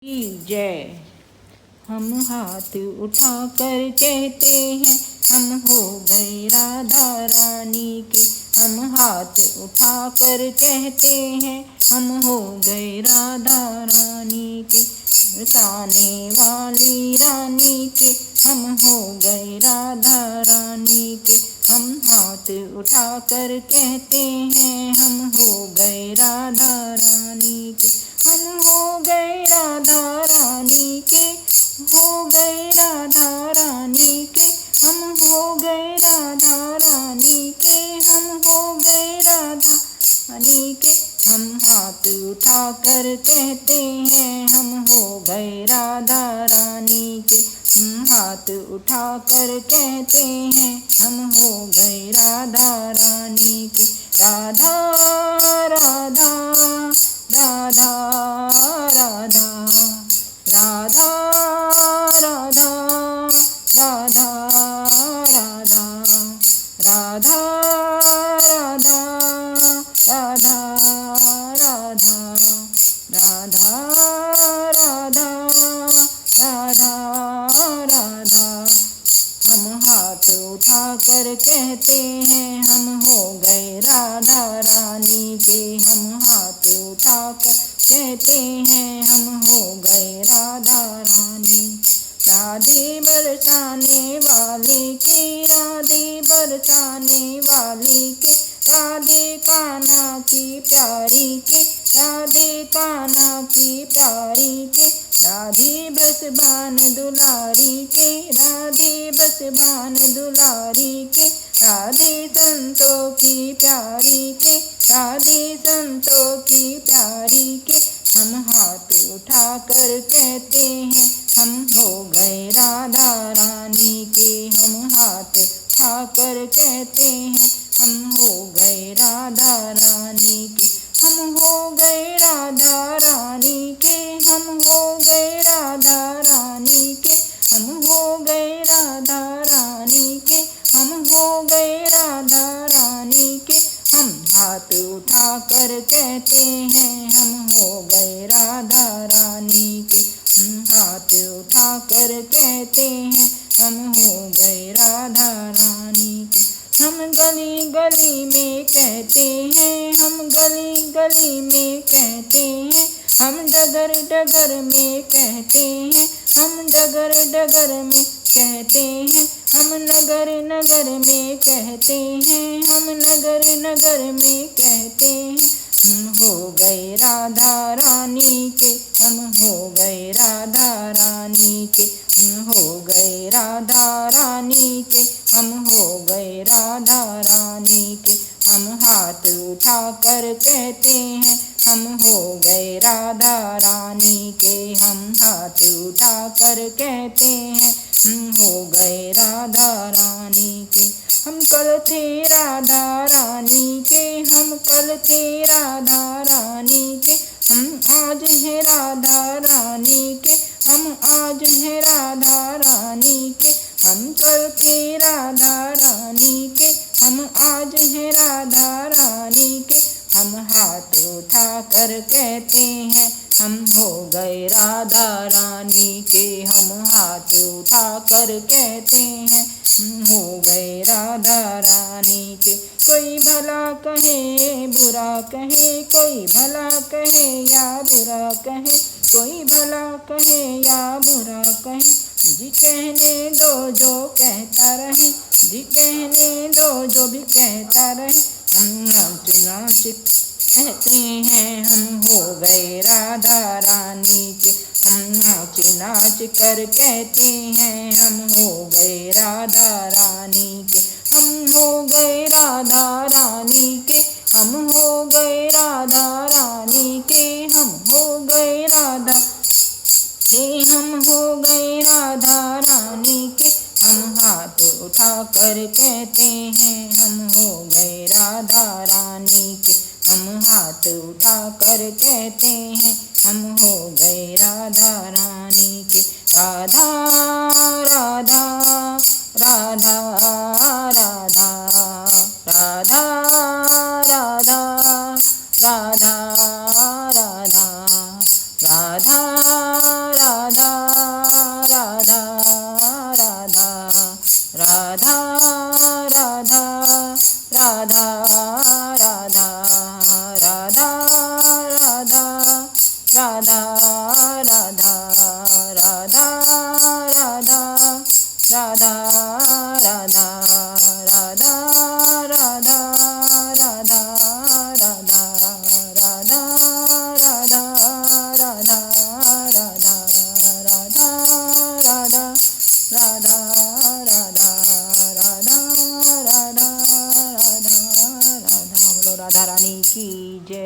की जय। हम हाथ उठा कर कहते हैं हम हो गए राधा रानी के। हम हाथ उठा कर कहते हैं हम हो गए राधा रानी के। बरसाने वाली रानी के हम हो गए राधा रानी के। हम हाथ उठा कर कहते हैं हम हो गए राधा रानी के। हम हो गए राधा रानी के, हो गए राधा रानी के। हम हो गए राधा रानी के, हम हो गए राधा रानी के। हम हाथ उठा कर कहते हैं हम हो गए राधा रानी के। हम हाथ उठा कर कहते हैं हम हो गए राधा रानी के। राधा राधा राधा राधा राधा राधा राधा राधा राधा राधा राधा राधा राधा राधा राधा राधा। हम हाथ उठा कर कहते हैं हम हो गए राधा रानी के। हम हाथ उठा कर कहते हैं हम हो गए राधा रानी। राधे बरसाने वाले के, राधे बरसाने वाले के। राधे कान्हा की प्यारी के, राधे कान्हा की प्यारी के। राधे बसबान दुलारी के, राधे बसबान दुलारी के। राधे संतों की प्यारी के, राधे संतों की प्यारी के। हम हाथ उठा कर कहते हैं हम हो गए राधा रानी के। हम हाथ उठा कर कहते हैं हम हो गए राधा रानी के। हम हो गए राधा रानी के, हम हो गए राधा रानी के। हम हो गए राधा रानी के, हम हो गए राधा रानी के। हम हाथ उठा कर कहते हैं हम हो गए राधा रानी के। हम हाथ उठा कर कहते हैं हम हो गए राधा रानी के। हम गली गली में कहते हैं, हम गली गली में कहते हैं। हम डगर डगर में कहते हैं, हम डगर डगर में कहते हैं। हम नगर नगर में कहते हैं, हम नगर नगर में कहते हैं। हम हो गए राधा रानी के, हम हो गए राधा रानी के। हम हो गए राधा रानी के, हम हो गए राधा रानी के। हम हाथ उठा कर कहते हैं हम हो गए राधा रानी के। हम हाथ उठा कर कहते हैं हम हो गए राधा रानी के। हम कल थे राधा रानी के, हम कल थे राधा रानी के। हम आज हैं राधा रानी के, हम आज हैं राधा रानी के। हम कल थे राधा रानी के, हम आज हैं राधा रानी के। हम हाथ उठा कर कहते हैं हम हो गए राधा रानी के। हम हाथ उठा कर कहते हैं हम हो गए राधा रानी के। कोई भला कहे बुरा कहे, कोई भला कहे या बुरा कहे। कोई भला कहे या बुरा कहे, जी कहने दो जो कहता रहे, जी कहने दो जो भी कहता रहे। हम नाच नाच कहते हैं हम हो गए राधा रानी के। हम नाच नाच कर कहते हैं हम हो गए राधा रानी के। हम हो गए राधा रानी के, हम हो गए राधा रानी के। हम हो गए राधा के, हम हो गए राधा रानी के। हम हाथ उठा कर कहते हैं हम हो गए राधा रानी के। हम हाथ उठा कर कहते हैं हम हो गए राधा रानी के। राधा राधा राधा राधा राधा राधा राधा राधा राधा राधा राधा राधा राधा राधा राधा राधा। बोलो राधा रानी की जय।